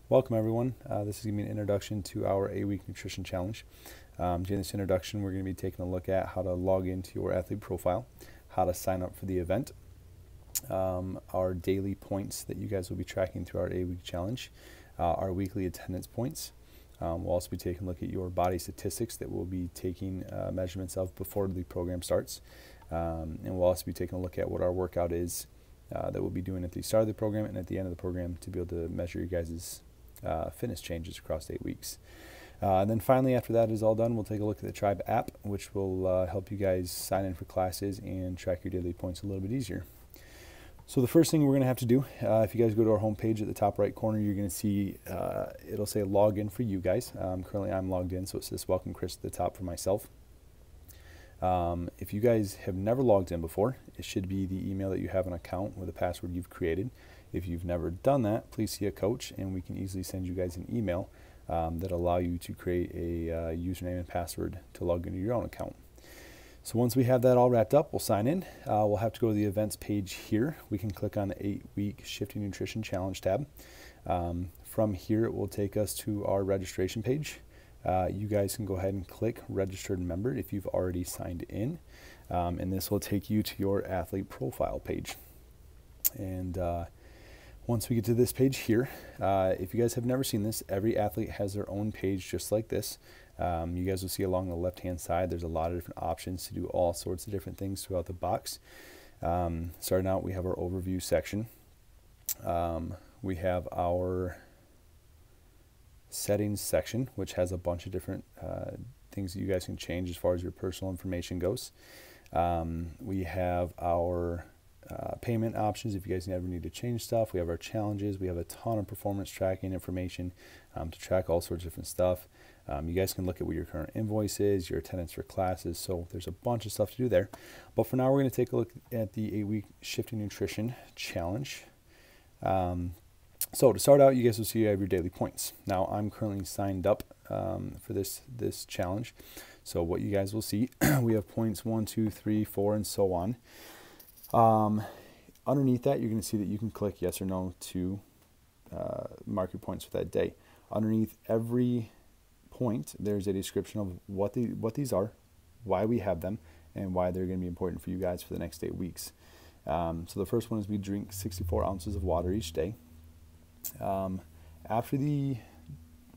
Welcome everyone. This is going to be an introduction to our 8-week nutrition challenge. During this introduction, we're going to be taking a look at how to log into your athlete profile, how to sign up for the event, our daily points that you guys will be tracking through our 8-week challenge, our weekly attendance points. We'll also be taking a look at your body statistics that we'll be taking measurements of before the program starts. And we'll also be taking a look at what our workout is that we'll be doing at the start of the program and at the end of the program to be able to measure your guys' fitness changes across 8 weeks. And then finally, after that is all done, we'll take a look at the Tribe app, which will help you guys sign in for classes and track your daily points a little bit easier. So the first thing we're going to have to do, if you guys go to our homepage at the top right corner, you're going to see it'll say login for you guys. Currently I'm logged in, so it says welcome Chris at the top for myself. If you guys have never logged in before, it should be the email that you have an account with a password you've created. If you've never done that, please see a coach and we can easily send you guys an email that allow you to create a username and password to log into your own account. So once we have that all wrapped up, we'll sign in. We'll have to go to the events page here. We can click on the 8-week Shifting Nutrition Challenge tab. From here, it will take us to our registration page. You guys can go ahead and click registered member if you've already signed in, and this will take you to your athlete profile page. And once we get to this page here, if you guys have never seen this, every athlete has their own page just like this. You guys will see along the left hand side there's a lot of different options to do all sorts of different things throughout the box. Starting out, we have our overview section. We have our settings section, which has a bunch of different things that you guys can change as far as your personal information goes. We have our payment options if you guys ever need to change stuff. We have our challenges. We have a ton of performance tracking information to track all sorts of different stuff. You guys can look at what your current invoice is, your attendance for classes, so there's a bunch of stuff to do there. But for now, we're going to take a look at the 8-week Shifting Nutrition Challenge. So to start out, you guys will see you have your daily points. Now I'm currently signed up for this challenge. So what you guys will see, we have points 1, 2, 3, 4, and so on. Underneath that, you're going to see that you can click yes or no to mark your points for that day. Underneath every point, there's a description of what these are, why we have them, and why they're going to be important for you guys for the next 8 weeks. So the first one is we drink 64 ounces of water each day. After the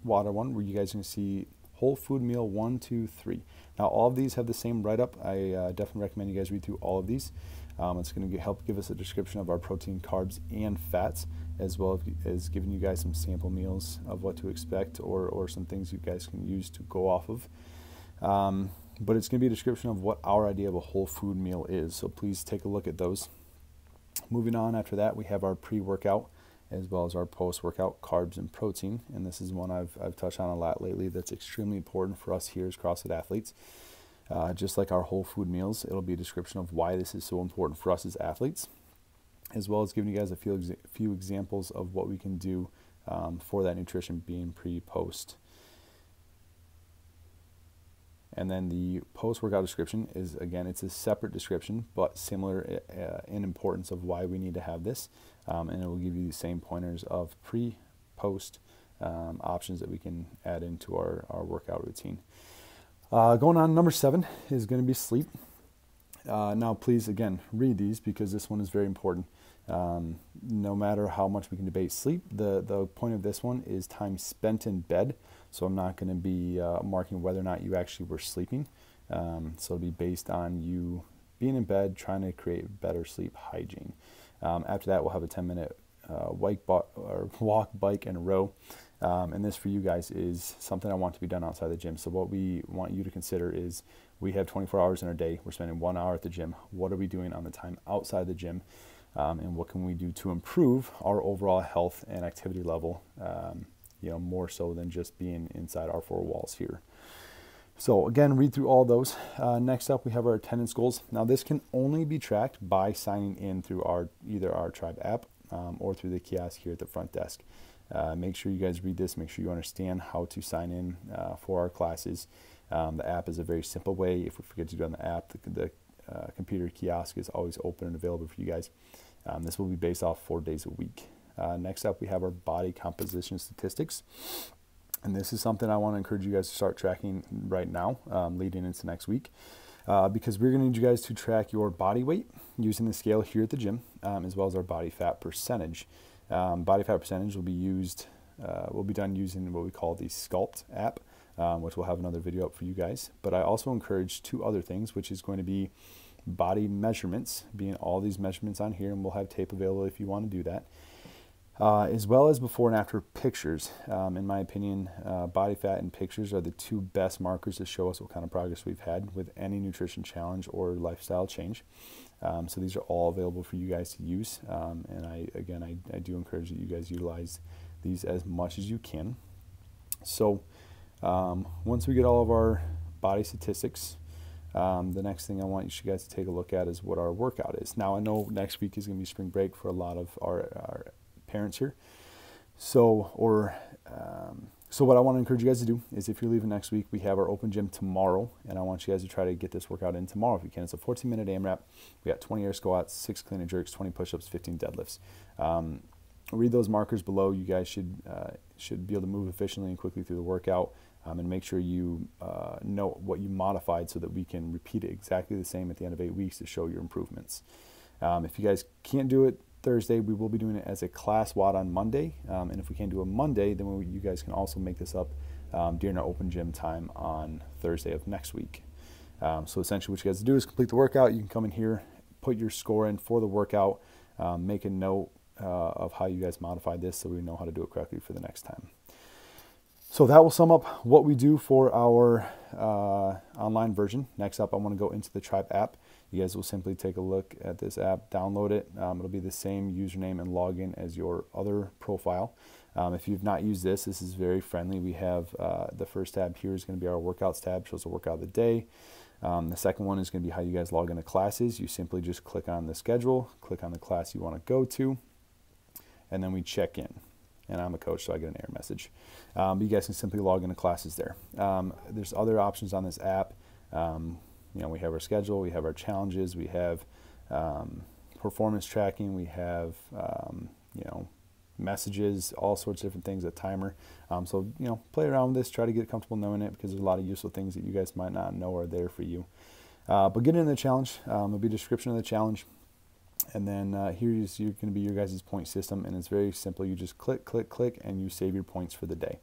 water one, where you guys are going to see whole food meal 1, 2, 3. Now all of these have the same write-up. I definitely recommend you guys read through all of these. It's going to help give us a description of our protein, carbs, and fats, as well as giving you guys some sample meals of what to expect or some things you guys can use to go off of. But it's going to be a description of what our idea of a whole food meal is, so please take a look at those. Moving on, after that, we have our pre-workout as well as our post-workout carbs and protein, and this is one I've touched on a lot lately that's extremely important for us here as CrossFit athletes. Just like our whole food meals, it'll be a description of why this is so important for us as athletes, as well as giving you guys a few examples of what we can do for that nutrition being pre-post. And then the post-workout description is, again, it's a separate description, but similar in importance of why we need to have this. And it will give you the same pointers of pre-post options that we can add into our workout routine. Going on, number 7 is going to be sleep. Now, please, again, read these because this one is very important. No matter how much we can debate sleep, the point of this one is time spent in bed. So I'm not going to be marking whether or not you actually were sleeping. So it'll be based on you being in bed, trying to create better sleep hygiene. After that, we'll have a 10-minute walk, bike, and row. And this for you guys is something I want to be done outside the gym. So what we want you to consider is we have 24 hours in our day. We're spending 1 hour at the gym. What are we doing on the time outside the gym? And what can we do to improve our overall health and activity level, more so than just being inside our 4 walls here. So again, read through all those. Next up, we have our attendance goals. Now this can only be tracked by signing in through either our Tribe app or through the kiosk here at the front desk. Make sure you guys read this. Make sure you understand how to sign in for our classes. The app is a very simple way. If we forget to do it on the app, the computer kiosk is always open and available for you guys. This will be based off 4 days a week. Next up, we have our body composition statistics. And this is something I want to encourage you guys to start tracking right now, leading into next week. Because we're going to need you guys to track your body weight using the scale here at the gym, as well as our body fat percentage. Body fat percentage will be done using what we call the Sculpt app, which we'll have another video up for you guys. But I also encourage two other things, which is going to be body measurements, being all these measurements on here, and we'll have tape available if you want to do that. As well as before and after pictures. In my opinion, body fat and pictures are the two best markers to show us what kind of progress we've had with any nutrition challenge or lifestyle change. So these are all available for you guys to use. And I do encourage that you guys utilize these as much as you can. So once we get all of our body statistics, the next thing I want you guys to take a look at is what our workout is. Now, I know next week is going to be spring break for a lot of our parents here. So what I want to encourage you guys to do is, if you're leaving next week, we have our open gym tomorrow, and I want you guys to try to get this workout in tomorrow if you can. It's a 14-minute AMRAP. We got 20 air squats, 6 clean and jerks, 20 push-ups, 15 deadlifts. Read those markers below. You guys should be able to move efficiently and quickly through the workout, and make sure you know what you modified so that we can repeat it exactly the same at the end of 8 weeks to show your improvements. If you guys can't do it Thursday, we will be doing it as a class WOD on Monday, and if we can't do a Monday, then you guys can also make this up during our open gym time on Thursday of next week. So essentially what you guys do is complete the workout. You can come in here, put your score in for the workout, make a note of how you guys modified this so we know how to do it correctly for the next time. So that will sum up what we do for our online version. Next up, I want to go into the Tribe app. You guys will simply take a look at this app, download it. It'll be the same username and login as your other profile. If you've not used this is very friendly. We have the first tab here is going to be our workouts tab, shows the workout of the day. The second one is going to be how you guys log into classes. You simply just click on the schedule, click on the class you want to go to, and then we check in. And I'm a coach, so I get an error message. But you guys can simply log into classes there. There's other options on this app. We have our schedule, we have our challenges, we have performance tracking, we have messages, all sorts of different things, a timer. So play around with this, try to get comfortable knowing it, because there's a lot of useful things that you guys might not know are there for you. But get into the challenge. There'll be a description of the challenge. And then here is going to be your guys' point system, and it's very simple. You just click, click, click, and you save your points for the day.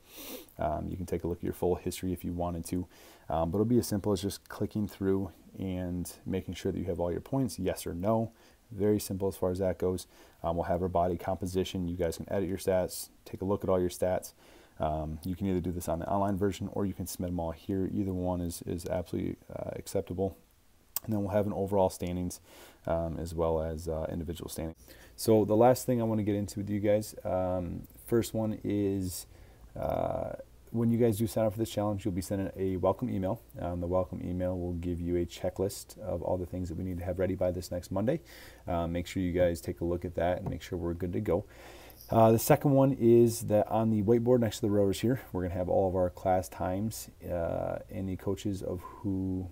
You can take a look at your full history if you wanted to, but it'll be as simple as just clicking through and making sure that you have all your points, yes or no. Very simple as far as that goes. We'll have our body composition. You guys can edit your stats, take a look at all your stats. You can either do this on the online version or you can submit them all here. Either one is absolutely acceptable. And then we'll have an overall standings as well as individual standings. So the last thing I want to get into with you guys, first one is when you guys do sign up for this challenge, you'll be sending a welcome email. The welcome email will give you a checklist of all the things that we need to have ready by this next Monday. Make sure you guys take a look at that and make sure we're good to go. The second one is that on the whiteboard next to the rowers here, we're going to have all of our class times and the coaches of who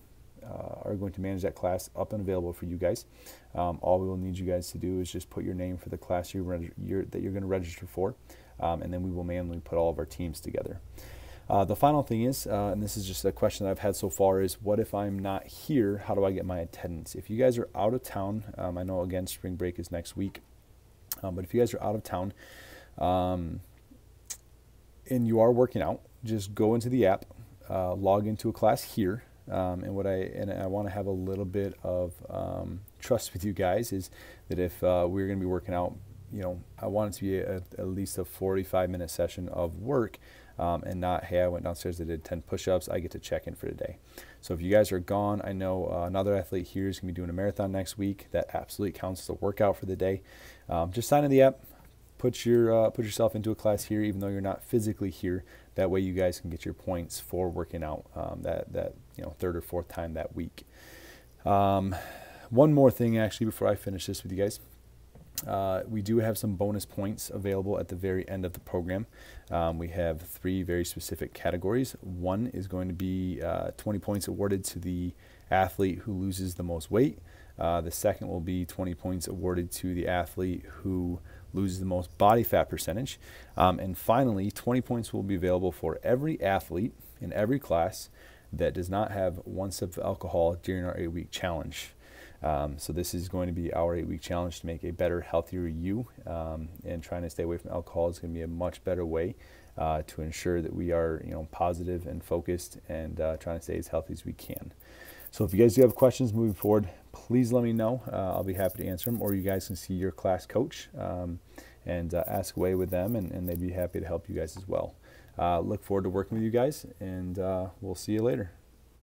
are going to manage that class up and available for you guys. All we will need you guys to do is just put your name for the class that you're going to register for, and then we will manually put all of our teams together. The final thing is, and this is just a question that I've had so far, is what if I'm not here? How do I get my attendance? If you guys are out of town, I know again spring break is next week, but if you guys are out of town and you are working out, just go into the app, log into a class here. And I want to have a little bit of trust with you guys is that if we're going to be working out, I want it to be at least a 45-minute session of work, and not, hey, I went downstairs, I did 10 push-ups, I get to check in for today. So if you guys are gone, I know another athlete here is going to be doing a marathon next week. That absolutely counts as a workout for the day. Just sign in the app, put yourself into a class here, even though you're not physically here. That way you guys can get your points for working out that third or fourth time that week. One more thing actually before I finish this with you guys. We do have some bonus points available at the very end of the program. We have 3 very specific categories. One is going to be 20 points awarded to the athlete who loses the most weight. The second will be 20 points awarded to the athlete who loses the most body fat percentage. And finally, 20 points will be available for every athlete in every class that does not have 1 sip of alcohol during our 8-week challenge. So this is going to be our 8-week challenge to make a better, healthier you, and trying to stay away from alcohol is going to be a much better way to ensure that we are, positive and focused and trying to stay as healthy as we can. So if you guys do have questions moving forward, please let me know. I'll be happy to answer them, or you guys can see your class coach and ask away with them, and they'd be happy to help you guys as well. Look forward to working with you guys, and we'll see you later.